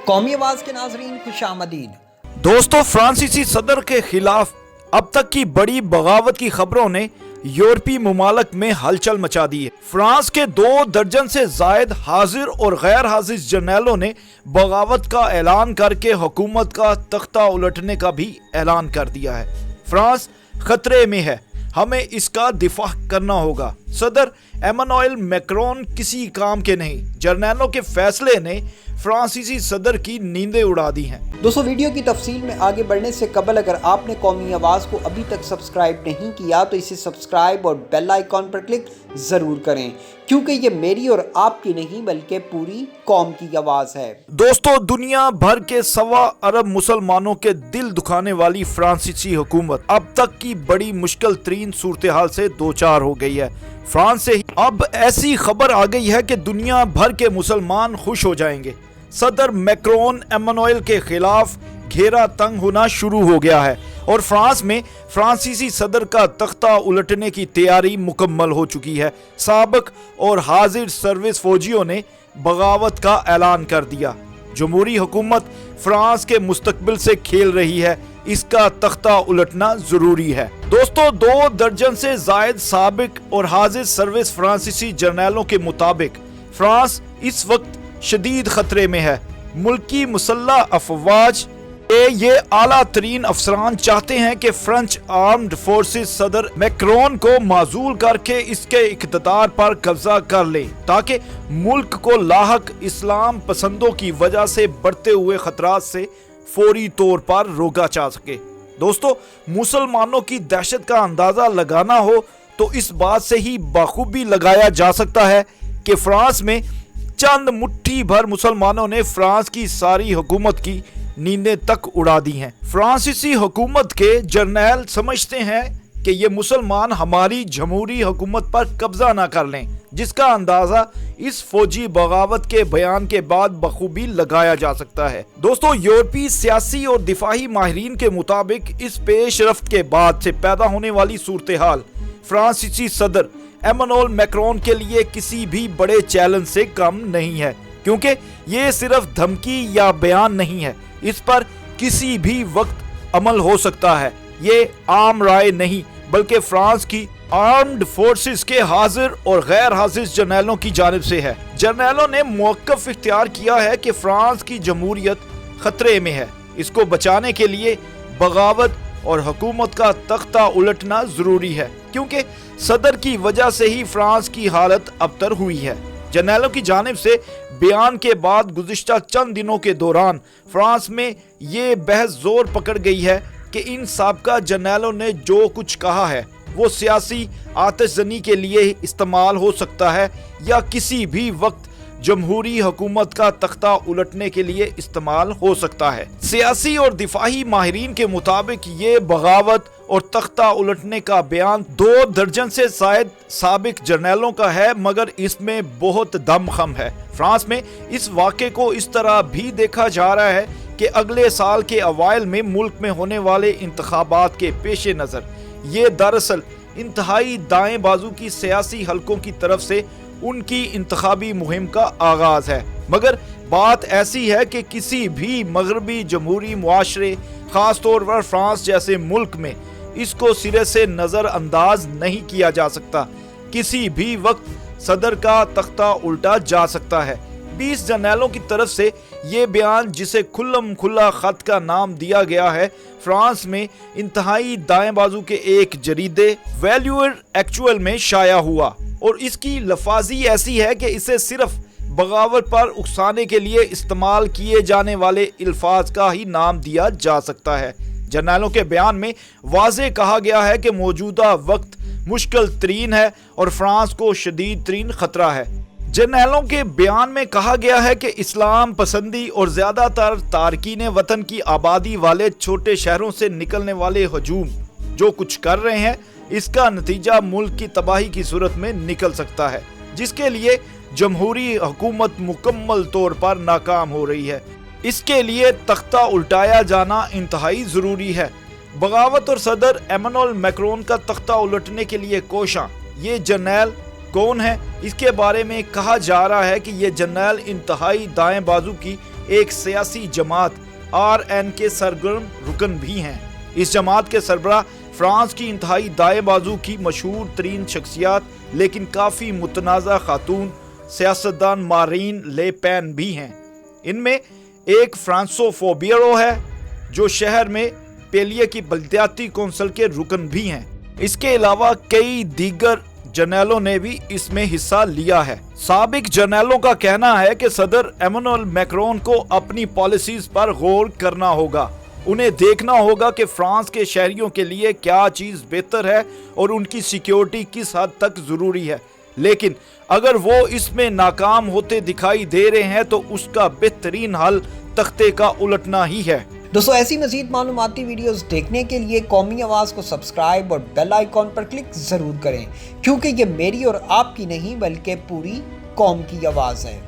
قومی آواز کے ناظرین خوش آمدید۔ دوستو، فرانسیسی صدر کے خلاف اب تک کی بڑی بغاوت کی خبروں نے یورپی ممالک میں ہلچل مچا دی ہے۔ فرانس کے 2 درجن سے زائد حاضر اور غیر حاضر جرنیلوں نے بغاوت کا اعلان کر کے حکومت کا تختہ الٹنے کا بھی اعلان کر دیا ہے۔ فرانس خطرے میں ہے، ہمیں اس کا دفاع کرنا ہوگا۔ صدر ایمانوئل میکرون کسی کام کے نہیں۔ جرنیلوں کے فیصلے نے فرانسیسی صدر کی نیندیں اڑا دی ہیں۔ دوستو، ویڈیو کی تفصیل میں آگے بڑھنے سے قبل اگر آپ نے قومی آواز کو ابھی تک سبسکرائب نہیں کیا تو اسے سبسکرائب اور بیل آئیکن پر کلک ضرور کریں، کیونکہ یہ میری اور آپ کی نہیں بلکہ پوری قوم کی آواز ہے۔ دوستو، دنیا بھر کے 1.25 ارب مسلمانوں کے دل دکھانے والی فرانسیسی حکومت اب تک کی بڑی مشکل ترین صورتحال سے دوچار ہو گئی ہے۔ فرانس سے اب ایسی خبر آ گئی ہے کہ دنیا بھر کے مسلمان خوش ہو جائیں گے۔ صدر میکرون ایمانوئل کے خلاف گھیرا تنگ ہونا شروع ہو گیا ہے اور فرانس میں فرانسیسی صدر کا تختہ الٹنے کی تیاری مکمل ہو چکی ہے۔ سابق اور حاضر سروس فوجیوں نے بغاوت کا اعلان کر دیا۔ جمہوری حکومت فرانس کے مستقبل سے کھیل رہی ہے، اس کا تختہ الٹنا ضروری ہے۔ دوستو، 2 درجن سے زائد سابق اور حاضر سروس فرانسیسی جرنیلوں کے مطابق فرانس اس وقت شدید خطرے میں ہے۔ ملکی مسلح افواج کے یہ اعلیٰ ترین افسران چاہتے ہیں کہ فرنچ آرمڈ فورسز صدر میکرون کو معزول کر کے اس کے اقتدار پر قبضہ کر لیں تاکہ ملک کو لاحق اسلام پسندوں کی وجہ سے بڑھتے ہوئے خطرات سے فوری طور پر روکا جا سکے۔ دوستو، مسلمانوں کی دہشت کا اندازہ لگانا ہو تو اس بات سے ہی بخوبی لگایا جا سکتا ہے کہ فرانس میں چند مٹھی بھر مسلمانوں نے فرانس کی ساری حکومت کی نیندیں تک اڑا دی ہیں۔ فرانسیسی حکومت کے جرنیل سمجھتے ہیں کہ یہ مسلمان ہماری جمہوری حکومت پر قبضہ نہ کر لیں، جس کا اندازہ اس فوجی بغاوت کے بیان کے بعد بخوبی لگایا جا سکتا ہے۔ دوستو، یورپی سیاسی اور دفاعی ماہرین کے مطابق اس پیش رفت کے بعد سے پیدا ہونے والی صورتحال فرانسیسی صدر ایمانوئل میکرون کے لیے کسی بھی بڑے چیلنج سے کم نہیں ہے، کیونکہ یہ صرف دھمکی یا بیان نہیں ہے، اس پر کسی بھی وقت عمل ہو سکتا ہے۔ یہ عام رائے نہیں بلکہ فرانس کی آرمڈ فورسز کے حاضر اور غیر حاضر جرنیلوں کی جانب سے ہے۔ جرنیلوں نے موقف اختیار کیا ہے کہ فرانس کی جمہوریت خطرے میں ہے، اس کو بچانے کے لیے بغاوت اور حکومت کا تختہ الٹنا ضروری ہے، کیونکہ صدر کی وجہ سے ہی فرانس کی حالت ابتر ہوئی ہے۔ جرنیلوں کی جانب سے بیان کے بعد گزشتہ چند دنوں کے دوران فرانس میں یہ بحث زور پکڑ گئی ہے کہ ان سابقہ جرنیلوں نے جو کچھ کہا ہے وہ سیاسی آتش زنی کے لیے استعمال ہو سکتا ہے یا کسی بھی وقت جمہوری حکومت کا تختہ الٹنے کے لیے استعمال ہو سکتا ہے۔ سیاسی اور دفاعی ماہرین کے مطابق یہ بغاوت اور تختہ الٹنے کا بیان 2 درجن سے زائد سابق جرنیلوں کا ہے، مگر اس میں بہت دم خم ہے۔ فرانس میں اس واقعے کو اس طرح بھی دیکھا جا رہا ہے کہ اگلے سال کے اوائل میں ملک میں ہونے والے انتخابات کے پیش نظر یہ دراصل انتہائی دائیں بازو کی سیاسی حلقوں کی طرف سے ان کی انتخابی مہم کا آغاز ہے۔ مگر بات ایسی ہے کہ کسی بھی مغربی جمہوری معاشرے، خاص طور پر فرانس جیسے ملک میں اس کو سرے سے نظر انداز نہیں کیا جا سکتا۔ کسی بھی وقت صدر کا تختہ الٹا جا سکتا ہے۔ 20 جرنیلوں کی طرف سے یہ بیان، جسے کھلم کھلا خط کا نام دیا گیا ہے، فرانس میں انتہائی دائیں بازو کے ایک جریدے ویلیور ایکچوئل میں شائع ہوا اور اس کی لفاظی ایسی ہے کہ اسے صرف بغاوت پر اکسانے کے لیے استعمال کیے جانے والے الفاظ کا ہی نام دیا جا سکتا ہے۔ جرنیلوں کے بیان میں واضح کہا گیا ہے کہ موجودہ وقت مشکل ترین ہے اور فرانس کو شدید ترین خطرہ ہے۔ جرنیلوں کے بیان میں کہا گیا ہے کہ اسلام پسندی اور زیادہ تر تارکین وطن کی آبادی والے چھوٹے شہروں سے نکلنے والے ہجوم جو کچھ کر رہے ہیں، اس کا نتیجہ ملک کی تباہی کی صورت میں نکل سکتا ہے، جس کے لیے جمہوری حکومت مکمل طور پر ناکام ہو رہی ہے۔ اس کے لیے تختہ الٹایا جانا انتہائی ضروری ہے۔ بغاوت اور صدر ایمانوئل میکرون کا تختہ الٹنے کے لیے کوشاں۔ یہ جرنیل کون ہے؟ اس کے بارے میں کہا جا رہا ہے کہ یہ جرنیل انتہائی دائیں بازو کی ایک سیاسی جماعت RN کے سرگرم رکن بھی ہیں۔ اس جماعت کے سربراہ فرانس کی انتہائی دائیں بازو کی مشہور ترین شخصیات لیکن کافی متنازع خاتون سیاستدان مارین لے پین بھی ہیں۔ ان میں ایک فرانسو فوبیرو ہے جو شہر میں پیلیے کی بلدیاتی کونسل کے رکن بھی ہیں۔ اس کے علاوہ کئی دیگر جرنیلوں نے بھی اس میں حصہ لیا ہے۔ سابق جرنیلوں کا کہنا ہے کہ صدر ایمانوئل میکرون کو اپنی پالیسیز پر غور کرنا ہوگا۔ انہیں دیکھنا ہوگا کہ فرانس کے شہریوں کے لیے کیا چیز بہتر ہے اور ان کی سیکیورٹی کس حد تک ضروری ہے، لیکن اگر وہ اس میں ناکام ہوتے دکھائی دے رہے ہیں تو اس کا بہترین حل تختے کا الٹنا ہی ہے۔ دوستو ایسی مزید معلوماتی ویڈیوز دیکھنے کے لیے قومی آواز کو سبسکرائب اور بیل آئیکن پر کلک ضرور کریں، کیونکہ یہ میری اور آپ کی نہیں بلکہ پوری قوم کی آواز ہے۔